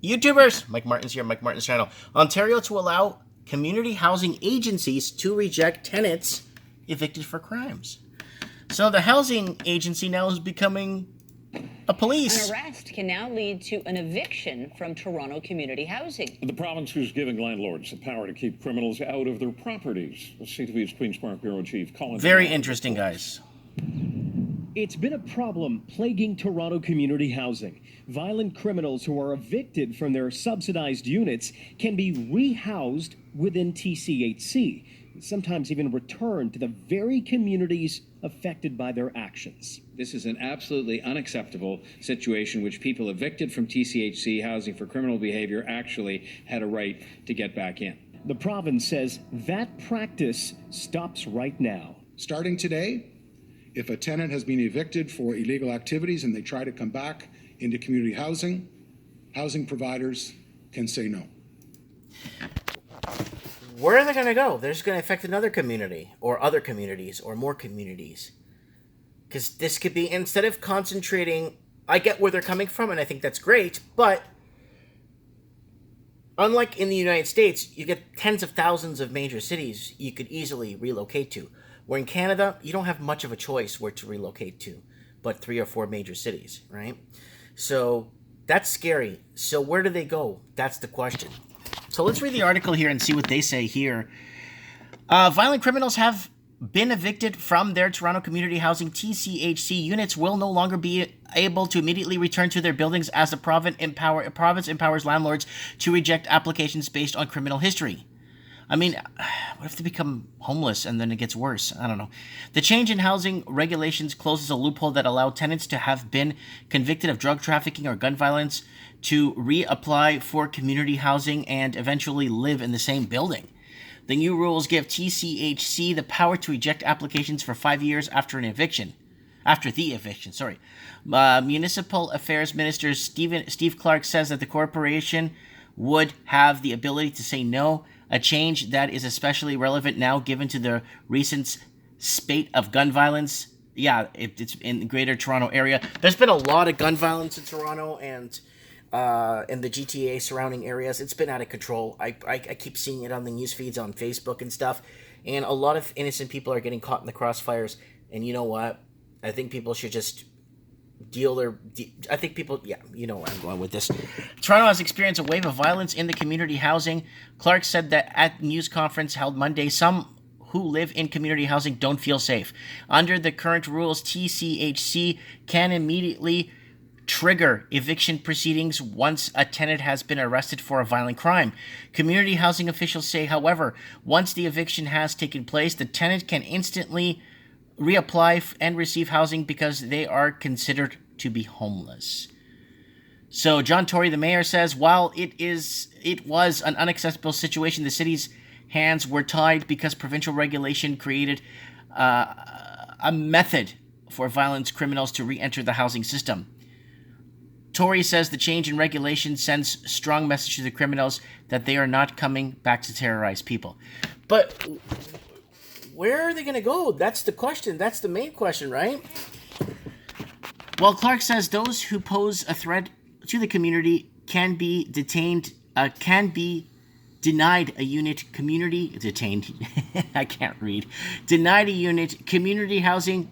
YouTubers, Mike Martin's here, Mike Martin's channel. Ontario to allow community housing agencies to reject tenants evicted for crimes. So the housing agency now is becoming a police. An arrest can now lead to an eviction from Toronto Community Housing. The province is giving landlords the power to keep criminals out of their properties. CTV's Queen's Park Bureau Chief Colin. Very interesting, guys. It's been a problem plaguing Toronto community housing. Violent criminals who are evicted from their subsidized units can be rehoused within TCHC, sometimes even returned to the very communities affected by their actions. This is an absolutely unacceptable situation which people evicted from TCHC housing for criminal behavior actually had a right to get back in. The province says that practice stops right now. Starting today, if a tenant has been evicted for illegal activities and they try to come back into community housing, housing providers can say no. Where are they going to go? They're just going to affect another community or other communities or more communities. Because this could be, instead of concentrating, I get where they're coming from and I think that's great, but unlike in the United States, you get tens of thousands of major cities you could easily relocate to. Where in Canada, you don't have much of a choice where to relocate to, but 3 or 4 major cities, right? So that's scary. So where do they go? That's the question. So let's read the article here and see what they say here. Violent criminals have been evicted from their Toronto Community Housing TCHC units will no longer be able to immediately return to their buildings as the province empowers landlords to reject applications based on criminal history. I mean, what if they become homeless and then it gets worse? I don't know. The change in housing regulations closes a loophole that allowed tenants to have been convicted of drug trafficking or gun violence to reapply for community housing and eventually live in the same building. The new rules give TCHC the power to reject applications for 5 years after the eviction. Municipal Affairs Minister Steve Clark says that the corporation would have the ability to say no, a change that is especially relevant now given to the recent spate of gun violence. Yeah, it's in the Greater Toronto area. There's been a lot of gun violence in Toronto and in the GTA surrounding areas. It's been out of control. I keep seeing it on the news feeds on Facebook and stuff. And a lot of innocent people are getting caught in the crossfires. And you know what? I think people should just I think people, yeah, you know where I'm going with this. Toronto has experienced a wave of violence in the community housing. Clark said that at the news conference held Monday, some who live in community housing don't feel safe. Under the current rules, TCHC can immediately trigger eviction proceedings once a tenant has been arrested for a violent crime. Community housing officials say, however, once the eviction has taken place, the tenant can instantly reapply and receive housing because they are considered to be homeless. So John Tory, the mayor, says while it was an unacceptable situation, the city's hands were tied because provincial regulation created a method for violent criminals to re-enter the housing system. Tory says the change in regulation sends a strong message to the criminals that they are not coming back to terrorize people. But where are they going to go? That's the question. That's the main question, right? Well, Clark says those who pose a threat to the community can be detained, denied a unit, I can't read. Denied a unit. Community housing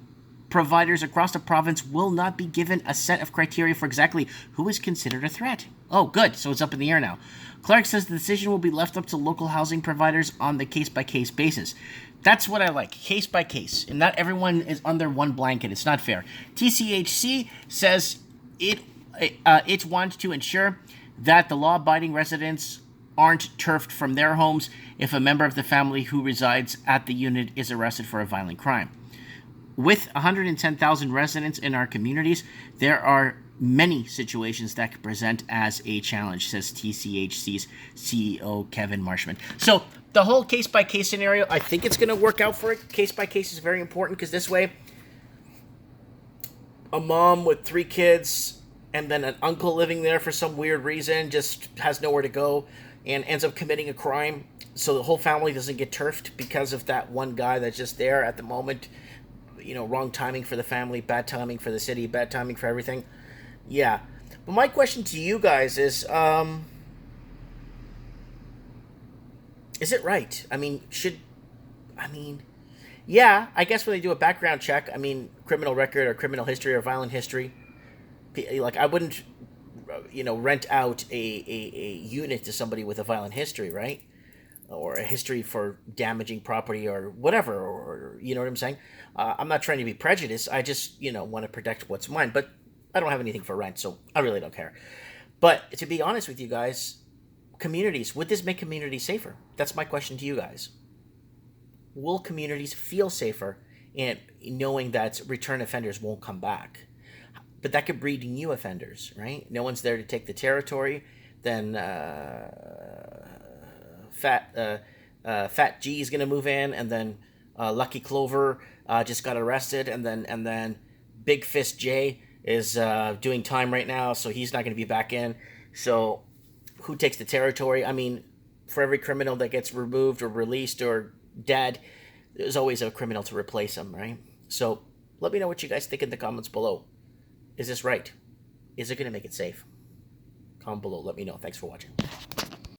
providers across the province will not be given a set of criteria for exactly who is considered a threat. Oh, good. So it's up in the air now. Clark says the decision will be left up to local housing providers on the case-by-case basis. That's what I like, case by case, and not everyone is under one blanket. It's not fair. TCHC says it wants to ensure that the law-abiding residents aren't turfed from their homes if a member of the family who resides at the unit is arrested for a violent crime. With 110,000 residents in our communities, there are many situations that could present as a challenge, says TCHC's CEO Kevin Marshman. So the whole case-by-case scenario, I think it's going to work out for it. Case-by-case is very important because this way, a mom with 3 kids and then an uncle living there for some weird reason just has nowhere to go and ends up committing a crime. So the whole family doesn't get turfed because of that one guy that's just there at the moment. You know, wrong timing for the family, bad timing for the city, bad timing for everything. Yeah. But my question to you guys is it right? I mean, yeah, I guess when they do a background check, I mean, criminal record or criminal history or violent history, like I wouldn't, rent out a unit to somebody with a violent history, right? Or a history for damaging property or whatever, or you know what I'm saying? I'm not trying to be prejudiced. I just, want to protect what's mine, but I don't have anything for rent, so I really don't care. But to be honest with you guys, communities, would this make communities safer? That's my question to you guys. Will communities feel safer in knowing that return offenders won't come back? But that could breed new offenders, right? No one's there to take the territory. Then Fat G is going to move in, and then Lucky Clover just got arrested, and then Big Fist J is doing time right now, so he's not going to be back in. So who takes the territory? I mean, for every criminal that gets removed or released or dead, there's always a criminal to replace him, right? So let me know what you guys think in the comments below. Is this right? Is it going to make it safe? Comment below. Let me know. Thanks for watching.